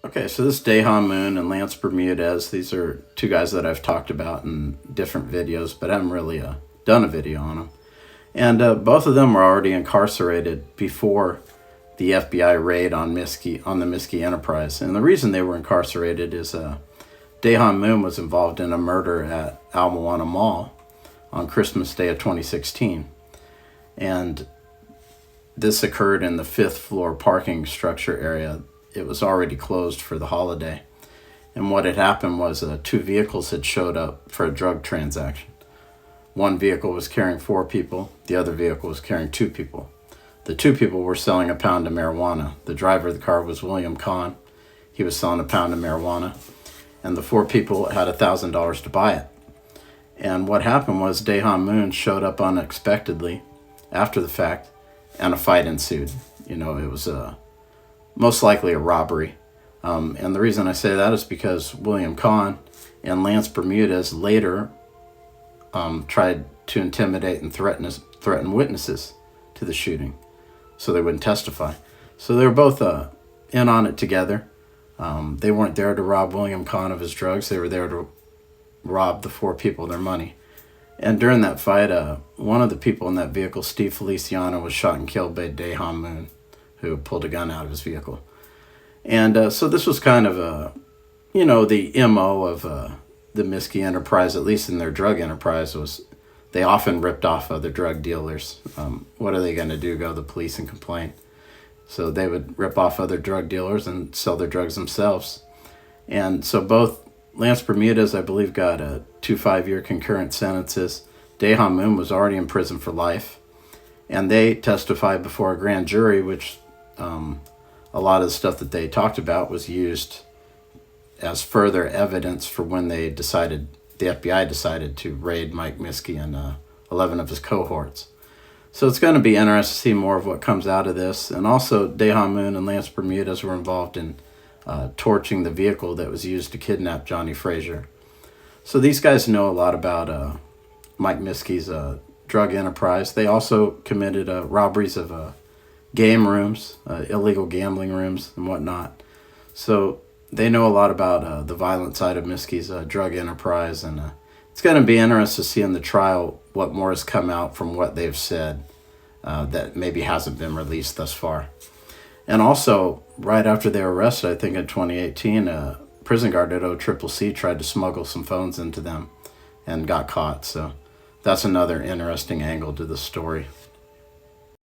Okay, so this Dehan Moon and Lance Bermudez, these are two guys that I've talked about in different videos, but I haven't really done a video on them. And both of them were already incarcerated before the FBI raid on the Miskey Enterprise. And the reason they were incarcerated is Dehan Moon was involved in a murder at Al Moana Mall on Christmas Day of 2016. And this occurred in the 5th floor parking structure area. It was already closed for the holiday. And what had happened was 2 vehicles had showed up for a drug transaction. One vehicle was carrying 4 people. The other vehicle was carrying 2 people. The 2 people were selling a pound of marijuana. The driver of the car was William Kahn. He was selling a pound of marijuana. And the 4 people had $1,000 to buy it. And what happened was Dehan Moon showed up unexpectedly after the fact, and a fight ensued. It was most likely a robbery. And the reason I say that is because William Kahn and Lance Bermudez later tried to intimidate and threaten witnesses to the shooting so they wouldn't testify. So they were both in on it together. They weren't there to rob William Kahn of his drugs. They were there to rob the 4 people their money. And during that fight, one of the people in that vehicle, Steve Feliciano, was shot and killed by Dehan Moon, who pulled a gun out of his vehicle. And so this was kind of the MO of the Miskey Enterprise, at least in their drug enterprise, was they often ripped off other drug dealers. What are they going to do? Go to the police and complain? So they would rip off other drug dealers and sell their drugs themselves. And so both Lance Bermudez, I believe, got 2 5-year concurrent sentences. Dehan Moon was already in prison for life. And they testified before a grand jury, which a lot of the stuff that they talked about was used as further evidence for when the FBI decided to raid Mike Miskey and 11 of his cohorts. So it's going to be interesting to see more of what comes out of this. And also, Dehan Moon and Lance Bermudez were involved in torching the vehicle that was used to kidnap Johnny Frazier. So these guys know a lot about Mike Miskey's drug enterprise. They also committed robberies of game rooms, illegal gambling rooms, and whatnot. So they know a lot about the violent side of Miskey's drug enterprise, and it's going to be interesting to see in the trial what more has come out from what they've said that maybe hasn't been released thus far. And also, right after they were arrested, I think in 2018, a prison guard at OCCC tried to smuggle some phones into them and got caught. So that's another interesting angle to the story.